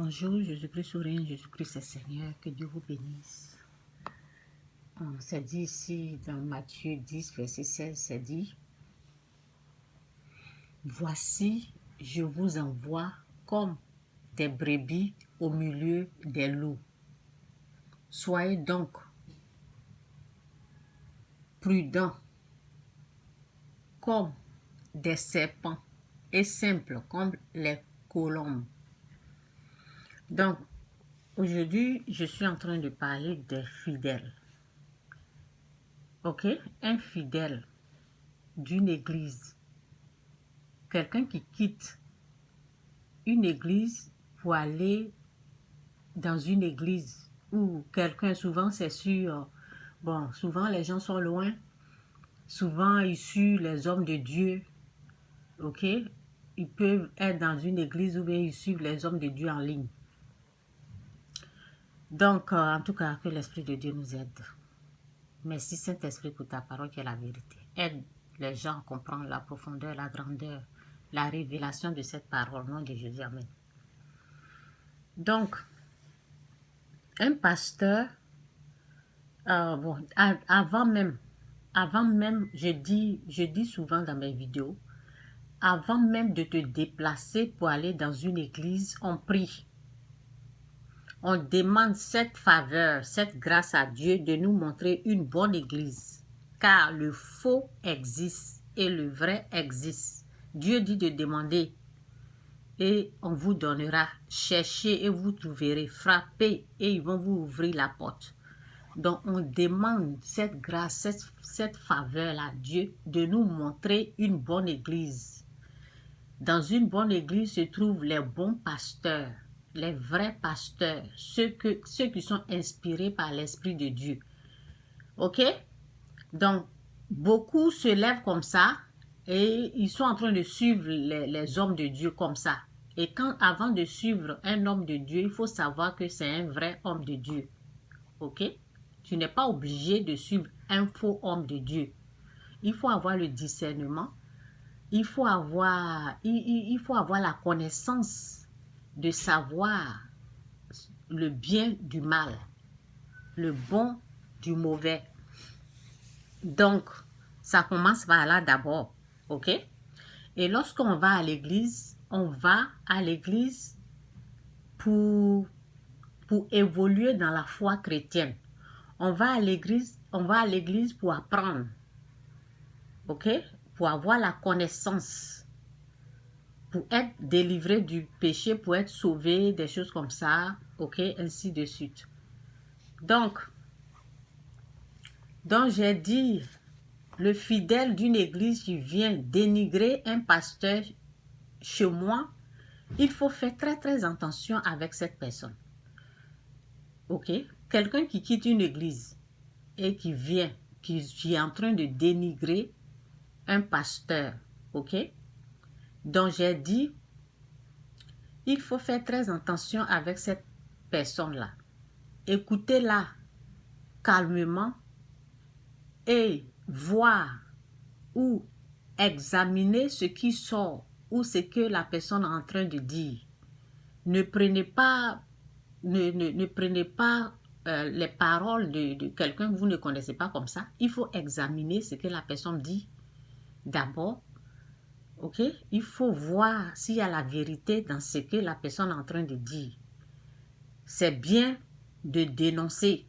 Bonjour, Jésus-Christ souverain, Jésus-Christ est Seigneur, que Dieu vous bénisse. C'est dit ici dans Matthieu 10, verset 16, c'est dit, « Voici, je vous envoie comme des brebis au milieu des loups. Soyez donc prudents comme des serpents et simples comme les colombes. » Donc, aujourd'hui, je suis en train de parler des fidèles. Ok? Un fidèle d'une église. Quelqu'un qui quitte une église pour aller dans une église où quelqu'un, souvent c'est sûr, bon, souvent les gens sont loin, souvent ils suivent les hommes de Dieu, ok? Ils peuvent être dans une église ou bien ils suivent les hommes de Dieu en ligne. Donc, en tout cas, que l'Esprit de Dieu nous aide. Merci Saint-Esprit pour ta parole qui est la vérité. Aide les gens à comprendre la profondeur, la grandeur, la révélation de cette parole, au nom de Jésus. Amen. Donc, un pasteur, bon, avant même, je dis souvent dans mes vidéos, avant même de te déplacer pour aller dans une église, on prie. On demande cette faveur, cette grâce à Dieu de nous montrer une bonne église. Car le faux existe et le vrai existe. Dieu dit de demander et on vous donnera. Cherchez et vous trouverez. Frappez et ils vont vous ouvrir la porte. Donc on demande cette grâce, cette faveur à Dieu de nous montrer une bonne église. Dans une bonne église se trouvent les bons pasteurs, les vrais pasteurs, ceux qui sont inspirés par l'Esprit de Dieu. Ok? Donc, beaucoup se lèvent comme ça et ils sont en train de suivre les hommes de Dieu comme ça. Et avant de suivre un homme de Dieu, il faut savoir que c'est un vrai homme de Dieu. Ok? Tu n'es pas obligé de suivre un faux homme de Dieu. Il faut avoir le discernement. Il faut avoir la connaissance de savoir le bien du mal, le bon du mauvais. Donc, ça commence par là d'abord, ok? Et lorsqu'on va à l'église, on va à l'église pour évoluer dans la foi chrétienne. On va à l'église pour apprendre, ok? Pour avoir la connaissance, pour être délivré du péché, pour être sauvé, des choses comme ça, ok? Ainsi de suite. Donc j'ai dit, le fidèle d'une église qui vient dénigrer un pasteur chez moi, il faut faire très très attention avec cette personne. Ok? Quelqu'un qui quitte une église et qui vient, qui est en train de dénigrer un pasteur, ok? Donc j'ai dit, il faut faire très attention avec cette personne-là. Écoutez-la calmement et voir ou examiner ce qui sort ou ce que la personne est en train de dire. Ne prenez pas, ne prenez pas les paroles de quelqu'un que vous ne connaissez pas comme ça. Il faut examiner ce que la personne dit d'abord. Ok? Il faut voir s'il y a la vérité dans ce que la personne est en train de dire. C'est bien de dénoncer.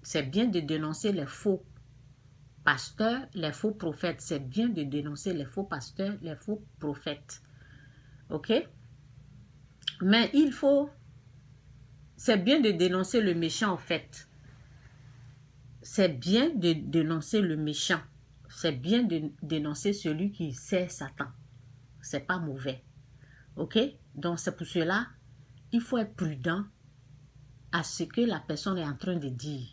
C'est bien de dénoncer les faux pasteurs, les faux prophètes. C'est bien de dénoncer les faux pasteurs, les faux prophètes. Ok? Mais c'est bien de dénoncer le méchant en fait. C'est bien de dénoncer le méchant. C'est bien de dénoncer celui qui sert Satan. C'est pas mauvais. Ok? Donc c'est pour cela, il faut être prudent à ce que la personne est en train de dire.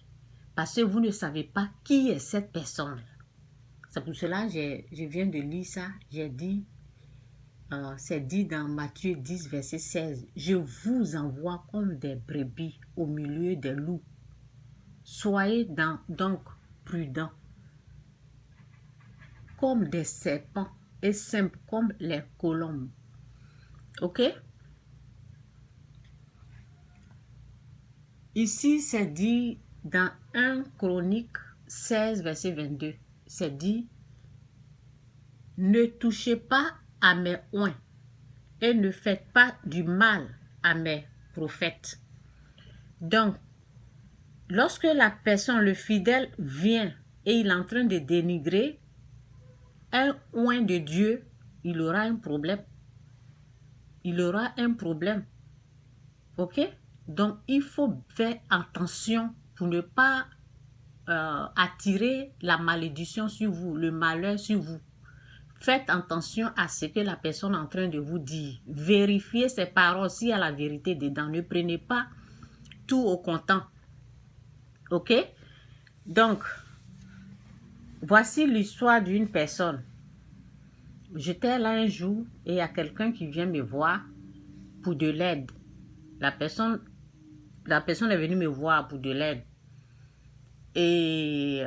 Parce que vous ne savez pas qui est cette personne. C'est pour cela que je viens de lire ça. J'ai dit, c'est dit dans Matthieu 10, verset 16. « Je vous envoie comme des brebis au milieu des loups. Soyez donc prudents, comme des serpents et simples comme les colombes. » Ok? Ici, c'est dit dans 1 Chronique 16, verset 22. C'est dit, ne touchez pas à mes oins et ne faites pas du mal à mes prophètes. Donc, lorsque la personne, le fidèle, vient et il est en train de dénigrer un oint de Dieu, il aura un problème. Il aura un problème. Ok? Donc, il faut faire attention pour ne pas attirer la malédiction sur vous, le malheur sur vous. Faites attention à ce que la personne est en train de vous dire. Vérifiez ses paroles s'il y a la vérité dedans. Ne prenez pas tout au comptant. Ok? Donc, voici l'histoire d'une personne. J'étais là un jour et il y a quelqu'un qui vient me voir pour de l'aide. La personne est venue me voir pour de l'aide. Et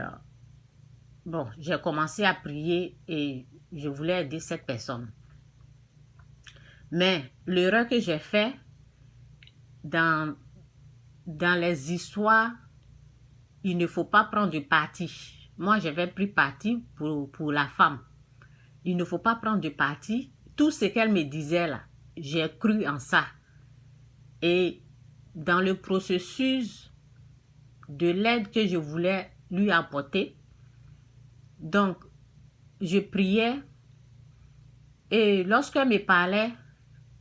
bon, j'ai commencé à prier et je voulais aider cette personne. Mais l'erreur que j'ai faite dans les histoires, il ne faut pas prendre de parti. Moi, j'avais pris parti pour la femme. Il ne faut pas prendre de parti. Tout ce qu'elle me disait là, j'ai cru en ça. Et dans le processus de l'aide que je voulais lui apporter, donc, je priais et lorsqu'elle me parlait,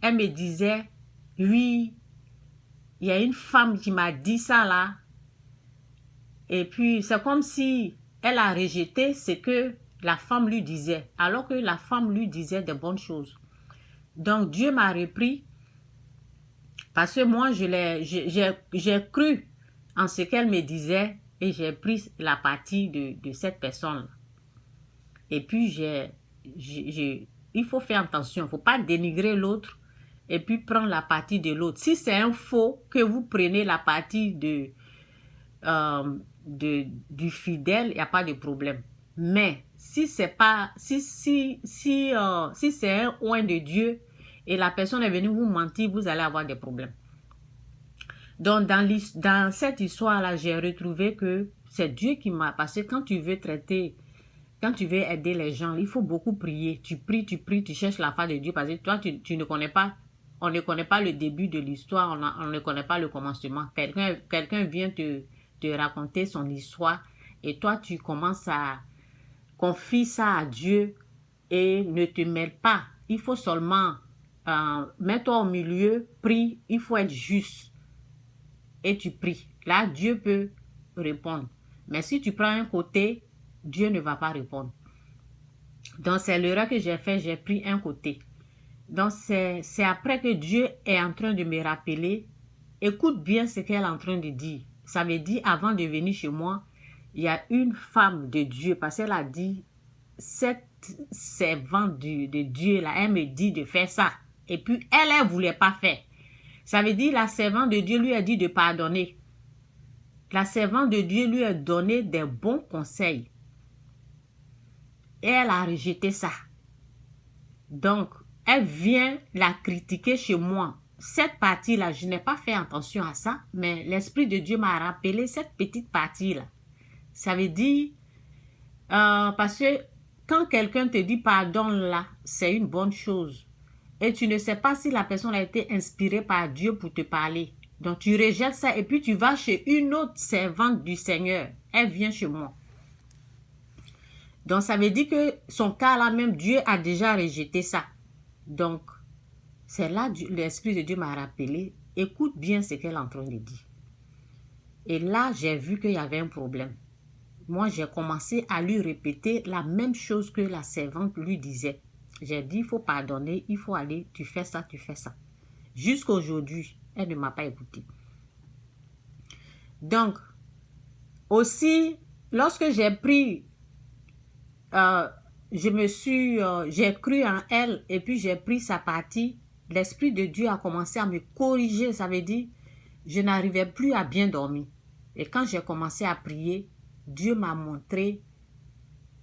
elle me disait, oui, il y a une femme qui m'a dit ça là. Et puis, c'est comme si elle a rejeté ce que la femme lui disait, alors que la femme lui disait de bonnes choses. Donc, Dieu m'a repris parce que moi, j'ai cru en ce qu'elle me disait et j'ai pris la partie de cette personne. Et puis, il faut faire attention. Il ne faut pas dénigrer l'autre et puis prendre la partie de l'autre. Si c'est un faux, que vous prenez la partie du fidèle, il n'y a pas de problème. Mais si c'est pas, si c'est un oint de Dieu et la personne est venue vous mentir, vous allez avoir des problèmes. Donc, dans cette histoire-là, j'ai retrouvé que c'est Dieu qui m'a... Parce que quand tu veux aider les gens, il faut beaucoup prier. Tu pries, tu cherches la face de Dieu parce que toi, tu ne connais pas, on ne connaît pas le début de l'histoire, on ne connaît pas le commencement. Quelqu'un vient te raconter son histoire et toi, tu commences à confier ça à Dieu et ne te mêle pas. Il faut seulement mets-toi au milieu, prie, il faut être juste et tu pries. Là, Dieu peut répondre. Mais si tu prends un côté, Dieu ne va pas répondre. Donc, c'est l'erreur que j'ai fait, j'ai pris un côté. Donc, c'est après que Dieu est en train de me rappeler, écoute bien ce qu'elle est en train de dire. Ça veut dire, avant de venir chez moi, il y a une femme de Dieu, parce qu'elle a dit, cette servante de Dieu, là, elle me dit de faire ça. Et puis, elle ne voulait pas faire. Ça veut dire, la servante de Dieu lui a dit de pardonner. La servante de Dieu lui a donné des bons conseils. Et elle a rejeté ça. Donc, elle vient la critiquer chez moi. Cette partie-là, je n'ai pas fait attention à ça, mais l'Esprit de Dieu m'a rappelé cette petite partie-là. Ça veut dire, parce que quand quelqu'un te dit pardon là, c'est une bonne chose. Et tu ne sais pas si la personne a été inspirée par Dieu pour te parler. Donc, tu rejettes ça et puis tu vas chez une autre servante du Seigneur. Elle vient chez moi. Donc, ça veut dire que son cas là même, Dieu a déjà rejeté ça. Donc, c'est là l'Esprit de Dieu m'a rappelé. Écoute bien ce qu'elle est en train de dire. Et là, j'ai vu qu'il y avait un problème. Moi, j'ai commencé à lui répéter la même chose que la servante lui disait. J'ai dit, il faut pardonner, il faut aller, tu fais ça, tu fais ça. Jusqu'à aujourd'hui, elle ne m'a pas écouté. Donc, aussi, lorsque j'ai pris, j'ai cru en elle et puis j'ai pris sa partie, l'Esprit de Dieu a commencé à me corriger. Ça veut dire, je n'arrivais plus à bien dormir. Et quand j'ai commencé à prier, Dieu m'a montré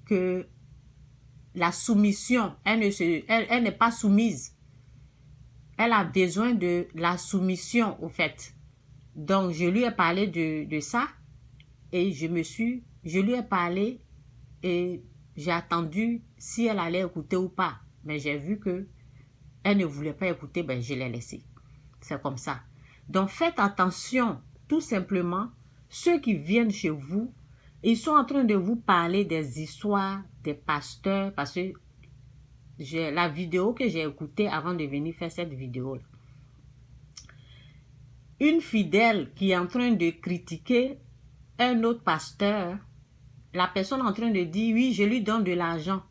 que la soumission, elle n'est pas soumise. Elle a besoin de la soumission, au fait. Donc, je lui ai parlé de ça et je lui ai parlé et j'ai attendu si elle allait écouter ou pas. Mais j'ai vu que elle ne voulait pas écouter, ben je l'ai laissé. C'est comme ça. Donc, faites attention, tout simplement, ceux qui viennent chez vous, ils sont en train de vous parler des histoires des pasteurs, parce que la vidéo que j'ai écoutée avant de venir faire cette vidéo-là. Une fidèle qui est en train de critiquer un autre pasteur, la personne est en train de dire, oui, je lui donne de l'argent.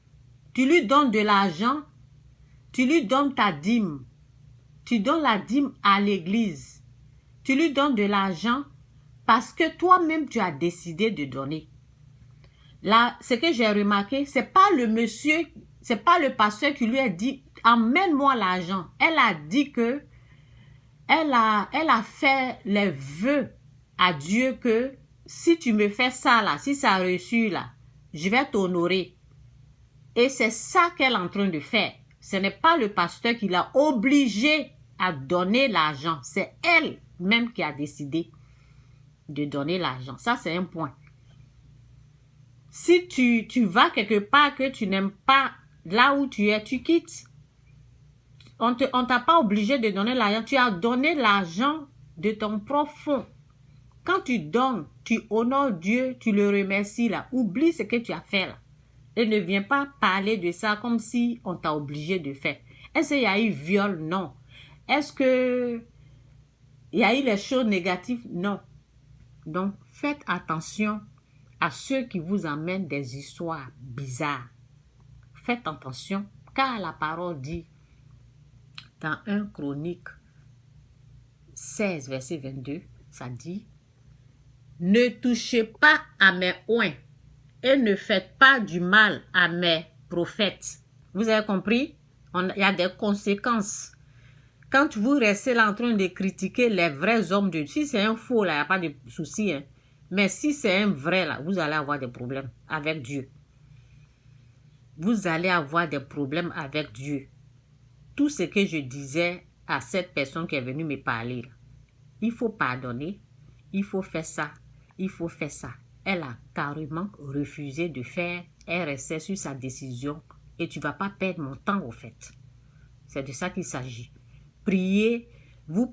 Tu lui donnes de l'argent, tu lui donnes ta dîme. Tu donnes la dîme à l'église. Tu lui donnes de l'argent parce que toi-même, tu as décidé de donner. Là, ce que j'ai remarqué, c'est pas le monsieur, c'est pas le pasteur qui lui a dit, emmène-moi l'argent. Elle a dit que elle a fait les vœux à Dieu que si tu me fais ça là, si ça a reçu là, je vais t'honorer. Et c'est ça qu'elle est en train de faire. Ce n'est pas le pasteur qui l'a obligé à donner l'argent. C'est elle-même qui a décidé de donner l'argent. Ça, c'est un point. Si tu vas quelque part que tu n'aimes pas là où tu es, tu quittes. On t'a pas obligé de donner l'argent. Tu as donné l'argent de ton profond. Quand tu donnes, tu honores Dieu, tu le remercies là. Oublie ce que tu as fait là. Et ne viens pas parler de ça comme si on t'a obligé de faire. Est-ce qu'il y a eu viol? Non. Est-ce que il y a eu les choses négatives? Non. Donc, faites attention à ceux qui vous amènent des histoires bizarres. Faites attention, car la parole dit dans 1 Chronique 16, verset 22, ça dit, « Ne touchez pas à mes oins et ne faites pas du mal à mes prophètes. » Vous avez compris? Il y a des conséquences. Quand vous restez là en train de critiquer les vrais hommes de Dieu, si c'est un faux, là, il n'y a pas de souci. Hein. Mais si c'est un vrai, là, vous allez avoir des problèmes avec Dieu. Vous allez avoir des problèmes avec Dieu. Tout ce que je disais à cette personne qui est venue me parler, là, il faut pardonner, il faut faire ça, il faut faire ça. Elle a carrément refusé de faire, elle restait sur sa décision et tu ne vas pas perdre mon temps au fait. C'est de ça qu'il s'agit. Priez, vous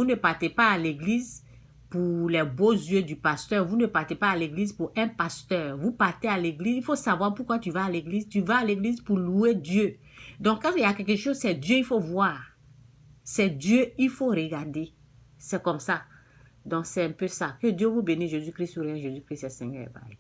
ne partez pas à l'église pour les beaux yeux du pasteur, vous ne partez pas à l'église pour un pasteur, vous partez à l'église, il faut savoir pourquoi tu vas à l'église, tu vas à l'église pour louer Dieu. Donc quand il y a quelque chose, c'est Dieu, il faut voir. C'est Dieu, il faut regarder. C'est comme ça. Donc c'est un peu ça. Que Dieu vous bénisse, Jésus-Christ, Jésus-Christ est Seigneur. Bye.